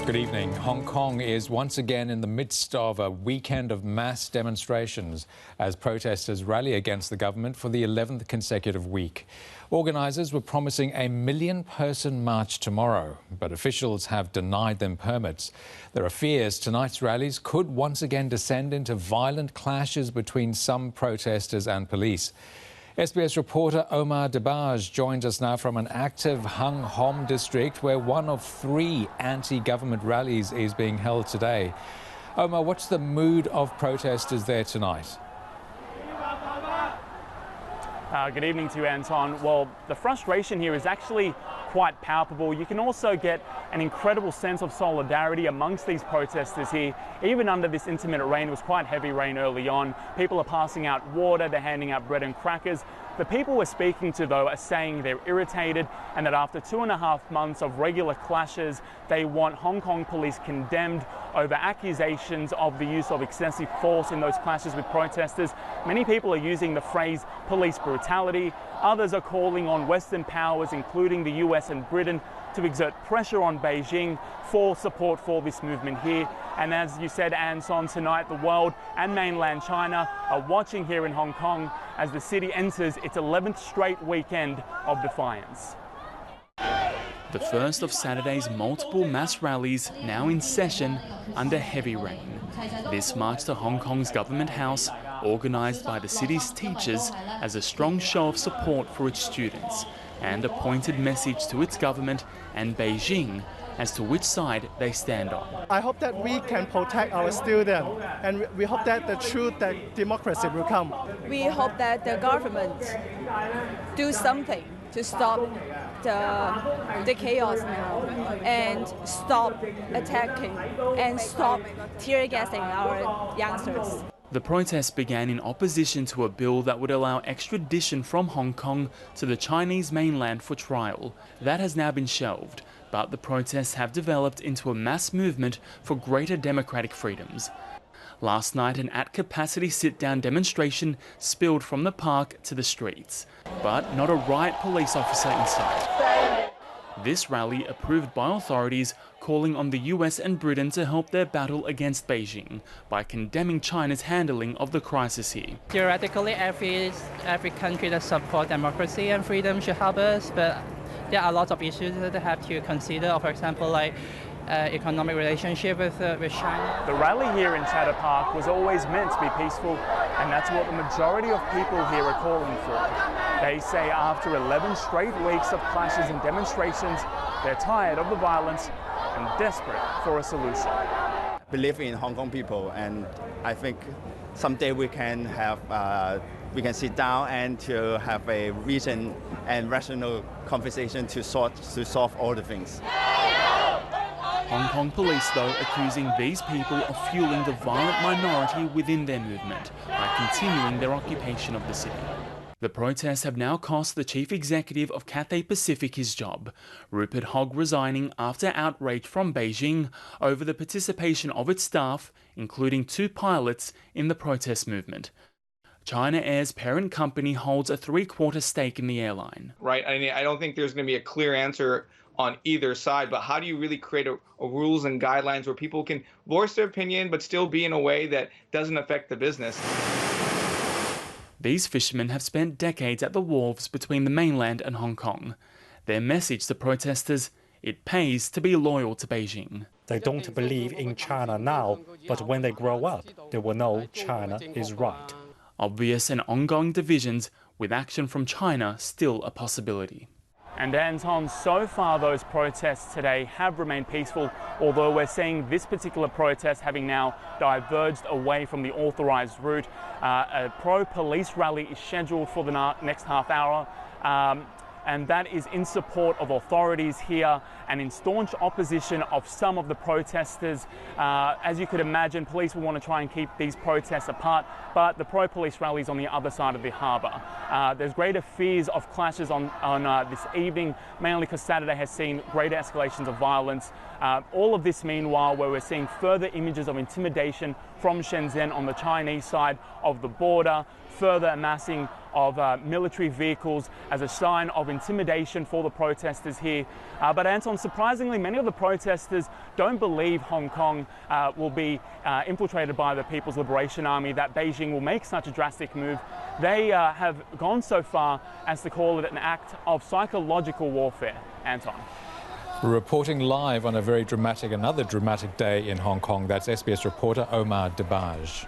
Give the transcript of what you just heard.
Good evening. Hong Kong is once again in the midst of a weekend of mass demonstrations as protesters rally against the government for the 11th consecutive week. Organisers were promising a 1 million-person march tomorrow, but officials have denied them permits. There are fears tonight's rallies could once again descend into violent clashes between some protesters and police. SBS reporter Omar Dabbagh joins us now from an active Hung Hom district where one of 3 anti-government rallies is being held today. Omar, what's the mood of protesters there tonight? Good evening to you, Anton. Well, the frustration here is actually quite palpable. You can also get an incredible sense of solidarity amongst these protesters here. Even under this intermittent rain, it was quite heavy rain early on. People are passing out water, they're handing out bread and crackers. The people we're speaking to, though, are saying they're irritated and that after 2.5 months of regular clashes, they want Hong Kong police condemned over accusations of the use of excessive force in those clashes with protesters. Many people are using the phrase police brutality. Others are calling on Western powers, including the US and Britain, to exert pressure on Beijing for support for this movement here. And as you said, Anson, tonight the world and mainland China are watching here in Hong Kong as the city enters its 11th straight weekend of defiance. The first of Saturday's multiple mass rallies now in session under heavy rain. This marks to Hong Kong's Government House, organised by the city's teachers as a strong show of support for its students and a pointed message to its government and Beijing as to which side they stand on. I hope that we can protect our students, and we hope that the truth that democracy will come. We hope that the government do something to stop the chaos now and stop attacking and stop tear gassing our youngsters. The protests began in opposition to a bill that would allow extradition from Hong Kong to the Chinese mainland for trial. That has now been shelved, but the protests have developed into a mass movement for greater democratic freedoms. Last night, an at-capacity sit-down demonstration spilled from the park to the streets, but not a riot police officer in sight. This rally approved by authorities calling on the US and Britain to help their battle against Beijing by condemning China's handling of the crisis here. Theoretically, every country that supports democracy and freedom should help us, but there are lots of issues that they have to consider, for example, like economic relationship with China. The rally here in Chater Park was always meant to be peaceful, and that's what the majority of people here are calling for. They say after 11 straight weeks of clashes and demonstrations, they're tired of the violence and desperate for a solution. Believe in Hong Kong people, and I think someday we can sit down and to have a reason and rational conversation to solve all the things. Hong Kong police, though, accusing these people of fueling the violent minority within their movement by continuing their occupation of the city. The protests have now cost the chief executive of Cathay Pacific his job, Rupert Hogg resigning after outrage from Beijing over the participation of its staff, including 2 pilots, in the protest movement. China Air's parent company holds a 3/4 stake in the airline. Right, I mean, I don't think there's going to be a clear answer on either side, but how do you really create a rules and guidelines where people can voice their opinion but still be in a way that doesn't affect the business? These fishermen have spent decades at the wharves between the mainland and Hong Kong. Their message to protesters: it pays to be loyal to Beijing. They don't believe in China now, but when they grow up, they will know China is right. Obvious and ongoing divisions, with action from China still a possibility. And Anton, so far those protests today have remained peaceful, although we're seeing this particular protest having now diverged away from the authorised route. A pro-police rally is scheduled for the next half hour, and that is in support of authorities here and in staunch opposition of some of the protesters. As you could imagine, police will want to try and keep these protests apart, but the pro-police rally is on the other side of the harbour. There's greater fears of clashes on this evening, mainly because Saturday has seen greater escalations of violence. All of this meanwhile, where we're seeing further images of intimidation from Shenzhen on the Chinese side of the border, further amassing of military vehicles as a sign of intimidation for the protesters here. But Anton, surprisingly, many of the protesters don't believe Hong Kong will be infiltrated by the People's Liberation Army, that Beijing will make such a drastic move. They have gone so far as to call it an act of psychological warfare. Anton. Reporting live on another dramatic day in Hong Kong, that's SBS reporter Omar Dabbagh.